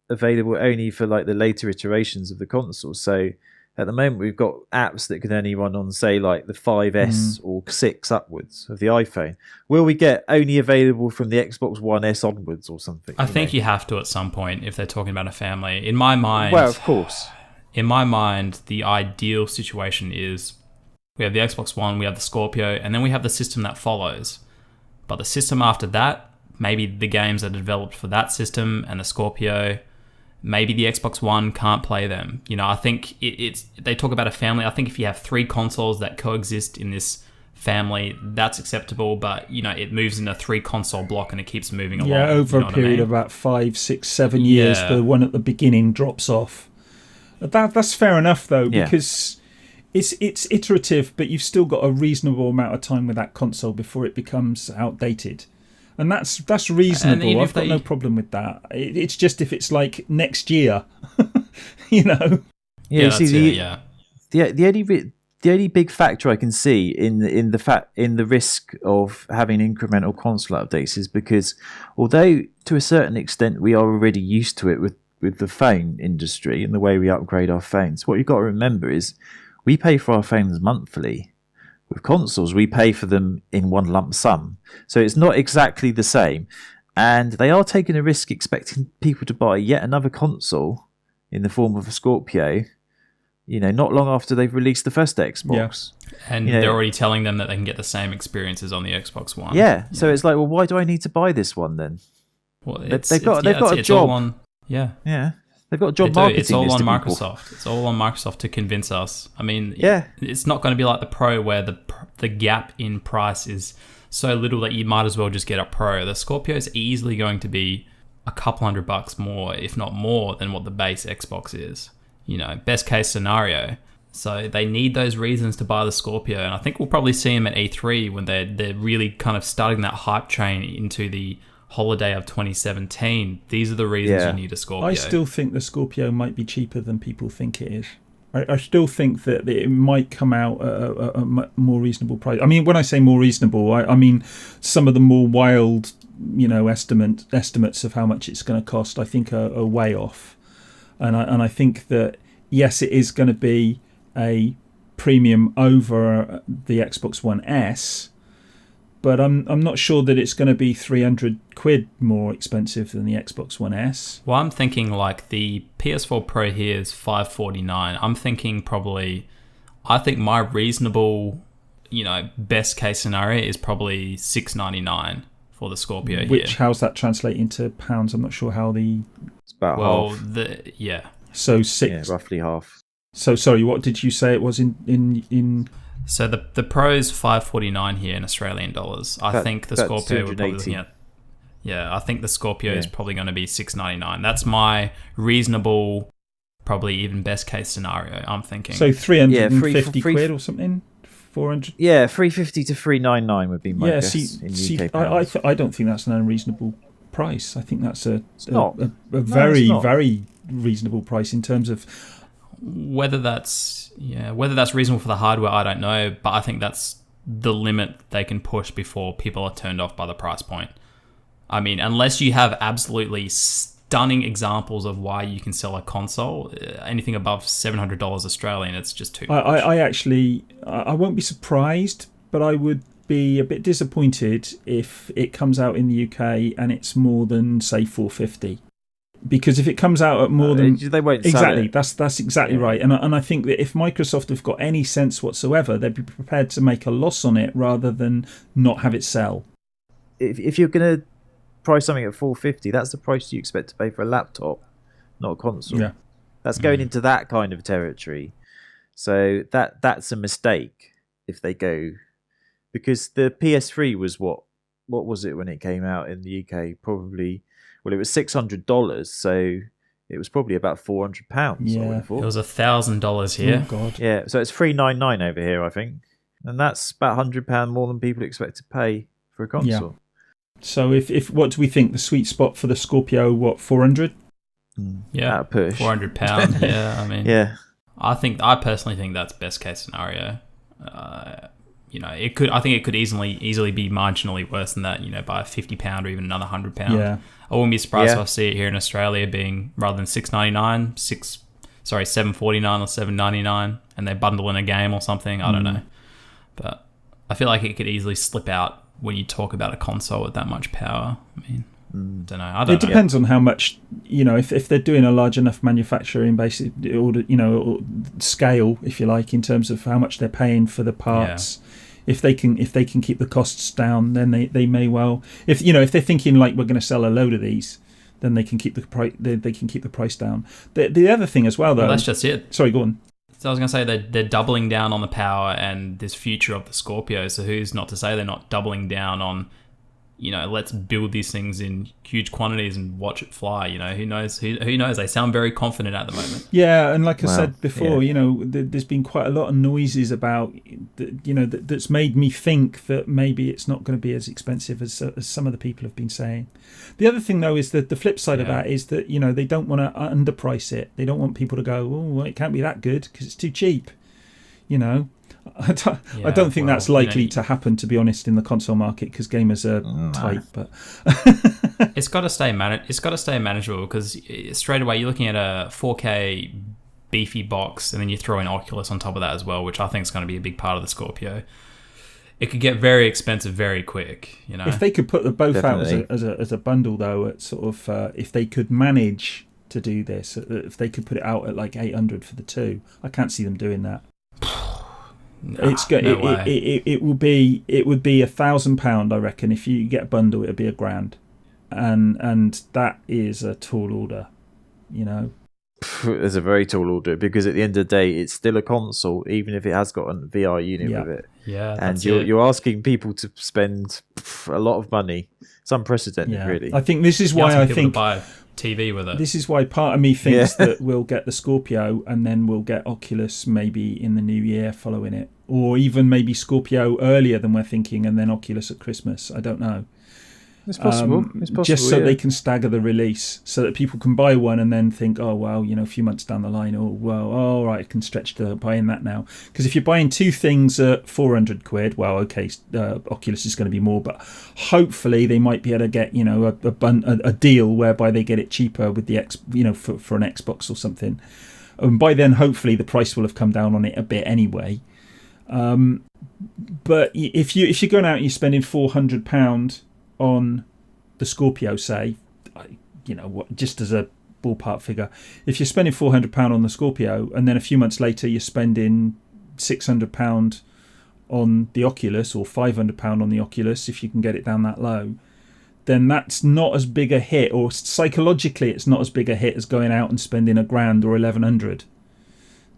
available only for like the later iterations of the console. So at the moment, we've got apps that can only run on, say, like the 5S or 6 upwards of the iPhone. Will we get only available from the Xbox One S onwards or something? I think you have to at some point if they're talking about a family. In my mind, well, of course. In my mind, the ideal situation is we have the Xbox One, we have the Scorpio, and then we have the system that follows. But the system after that, maybe the games that are developed for that system and the Scorpio, maybe the Xbox One can't play them. I think it's they talk about a family. I think if you have 3 consoles that coexist in this family, that's acceptable. But, it moves in a 3 console block and it keeps moving along. Yeah, over a period of about 5, 6, 7 years, the one at the beginning drops off. That's fair enough, though, because it's iterative, but you've still got a reasonable amount of time with that console before it becomes outdated. And that's reasonable. I've got no problem with that. It's just if it's like next year, Yeah, the only big factor I can see in the risk of having incremental console updates is because although to a certain extent we are already used to it with the phone industry and the way we upgrade our phones, what you've got to remember is we pay for our phones monthly. With consoles, we pay for them in one lump sum. So it's not exactly the same. And they are taking a risk expecting people to buy yet another console in the form of a Scorpio, not long after they've released the first Xbox. Yeah. And they're already telling them that they can get the same experiences on the Xbox One. Yeah. So it's like, well, why do I need to buy this one then? Well, they've got a job. Yeah. They've got job marketing. It's all on Microsoft. People. It's all on Microsoft to convince us. I mean, it's not going to be like the Pro where the gap in price is so little that you might as well just get a Pro. The Scorpio is easily going to be a couple $100 more, if not more, than what the base Xbox is. Best case scenario. So they need those reasons to buy the Scorpio, and I think we'll probably see them at E3 when they're really kind of starting that hype train into the holiday of 2017. These are the reasons you need a Scorpio. I still think the Scorpio might be cheaper than people think it is. I still think that it might come out at a more reasonable price. I mean, when I say more reasonable, I mean some of the more wild, estimates of how much it's going to cost, I think are way off. And I think that, yes, it is going to be a premium over the Xbox One S, but I'm not sure that it's going to be £300 more expensive than the Xbox One S. Well, I'm thinking like the PS4 Pro here is $549. I'm thinking I think my reasonable best case scenario is probably $699 for the Scorpio here. Which, how's that translate into pounds? I'm not sure how the... It's about half. So six... Yeah, roughly half. So, sorry, what did you say it was in... So the Pro's $549 here in Australian dollars. I think the Scorpio would probably looking at... Yeah, I think the Scorpio is probably going to be $699. That's my reasonable, probably even best case scenario, I'm thinking. So 350 quid or something? 400? Yeah, 350 to 399 would be my guess in UK pounds. I don't think that's an unreasonable price. I think that's a very reasonable price in terms of... Whether that's reasonable for the hardware, I don't know, but I think that's the limit they can push before people are turned off by the price point. I mean, unless you have absolutely stunning examples of why you can sell a console, anything above $700 Australian, it's just too much. I won't be surprised, but I would be a bit disappointed if it comes out in the UK and it's more than, say, $450. Because if it comes out at more than... They won't exactly, sell it. That's exactly right. And I think that if Microsoft have got any sense whatsoever, they'd be prepared to make a loss on it rather than not have it sell. If you're going to price something at $450, that's the price you expect to pay for a laptop, not a console. Yeah. That's going into that kind of territory. So that's a mistake if they go... Because the PS3 was what was it when it came out in the UK? Probably... Well, it was $600, so it was probably about £400. Yeah, I would have thought. It was $1,000 here. Oh God. Yeah, so it's $399 over here, I think, and that's about £100 more than people expect to pay for a console. Yeah. So if what do we think the sweet spot for the Scorpio? What, 400? Yeah, push. £400. Yeah, I mean, yeah. I personally think that's best case scenario. It could. I think it could easily be marginally worse than that. By £50 or even another £100. Yeah. I wouldn't be surprised if I see it here in Australia being rather than $699, $749 or $799, and they bundle in a game or something. I don't know, but I feel like it could easily slip out when you talk about a console with that much power. I mean, don't know. It depends on how much, if they're doing a large enough manufacturing basic order, or scale, if you like, in terms of how much they're paying for the parts. Yeah. If they can keep the costs down, then they may well. If they're thinking like we're going to sell a load of these, then they can keep the price. They can keep the price down. The other thing as well, though. Well, that's just it. Sorry, go on. So I was going to say they're doubling down on the power and this future of the Scorpio. So who's not to say they're not doubling down on, let's build these things in huge quantities and watch it fly. Who knows? Who knows? They sound very confident at the moment. Yeah, and like I said before, there's been quite a lot of noises about, that's made me think that maybe it's not going to be as expensive as some of the people have been saying. The other thing, though, is that the flip side of that is that, they don't want to underprice it. They don't want people to go, oh, well, it can't be that good because it's too cheap, I don't think that's likely to happen, to be honest, in the console market because gamers are tight. But it's got to stay manageable because straight away you're looking at a 4K beefy box, and then you throw in Oculus on top of that as well, which I think is going to be a big part of the Scorpio. It could get very expensive very quick. If they could put the both out as a bundle, though, at sort of if they could manage to do this, if they could put it out at like 800 for the two, I can't see them doing that. It's good. It would be £1,000, I reckon. If you get a bundle, it'd be £1,000, and that is a tall order. It's a very tall order because at the end of the day, it's still a console, even if it has got a VR unit with it. Yeah, and you're asking people to spend a lot of money. It's unprecedented, really. I think this is why I think buy a TV with it. This is why part of me thinks that we'll get the Scorpio and then we'll get Oculus maybe in the new year following it, or even maybe Scorpio earlier than we're thinking and then Oculus at Christmas. I don't know. It's possible. Just so they can stagger the release, so that people can buy one and then think, oh well, a few months down the line, all right, I can stretch to buying that now. Because if you're buying two things at 400 quid, well, okay, Oculus is going to be more, but hopefully they might be able to get a deal whereby they get it cheaper with the for an Xbox or something. And by then, hopefully, the price will have come down on it a bit anyway. But if you're going out and you're spending £400 on the Scorpio, say, just as a ballpark figure, if you're spending £400 on the Scorpio and then a few months later you're spending £600 on the Oculus, or £500 on the Oculus if you can get it down that low, then that's not as big a hit, or psychologically it's not as big a hit as going out and spending £1,000 or 1,100.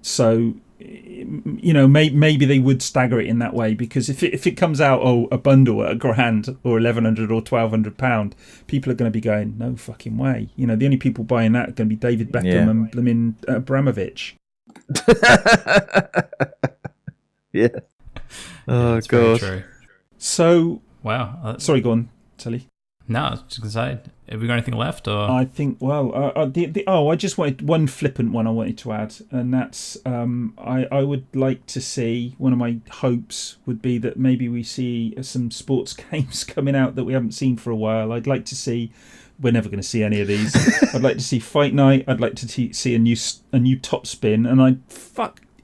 So, you know, maybe they would stagger it in that way, because if it comes out, a bundle at £1,000 or 1,100 or £1,200, people are going to be going, no fucking way. You know, the only people buying that are going to be David Beckham and Blamin Abramovich. Yeah. Oh, it's very God. true. So, Wow. sorry, go on, Sully. No, I was just going to say, have we got anything left? Or I think, I just wanted one flippant one I wanted to add, and that's I would like to see, one of my hopes would be that maybe we see some sports games coming out that we haven't seen for a while. I'd like to see, we're never going to see any of these. I'd like to see Fight Night. I'd like to see a new Top Spin, and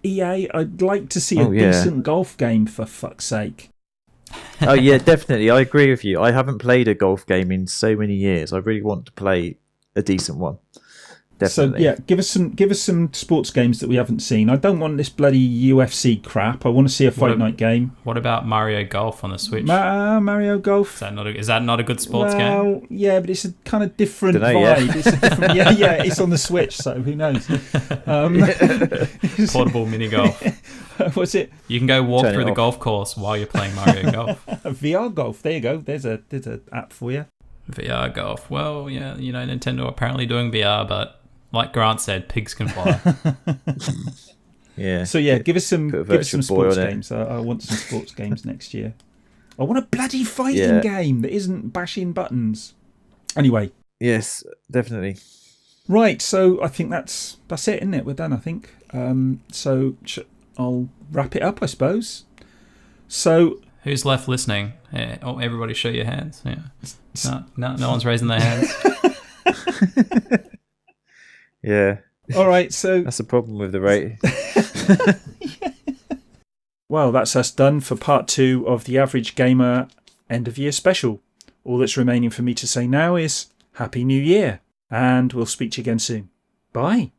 EA, I'd like to see a decent golf game, for fuck's sake. Oh yeah, definitely. I agree with you. I haven't played a golf game in so many years. I really want to play a decent one. Definitely. So yeah, give us some sports games that we haven't seen. I don't want this bloody UFC crap. I want to see a Fight Night game. What about Mario Golf on the Switch? Mario Golf. Is that not a good sports game? Yeah, but it's a kind of different vibe. It's a different, it's on the Switch, so who knows? Portable mini golf. What's it? You can go walk through the golf course while you're playing Mario Golf. VR golf. There you go. There's a app for you. VR golf. Well, yeah, you know, Nintendo are apparently doing VR, but like Grant said, pigs can fly. Yeah. So yeah, give us some sports games. I want some sports games next year. I want a bloody fighting game that isn't bashing buttons. Anyway. Yes, definitely. Right, so I think that's it, isn't it? We're done, I think. So I'll wrap it up, I suppose. So who's left listening? Yeah. Oh, everybody show your hands. Yeah. No one's raising their hands. Yeah. All right, so that's the problem with the rate. Well, that's us done for part 2 of the Average Gamer end of year special. All that's remaining for me to say now is Happy New Year, and we'll speak to you again soon. Bye.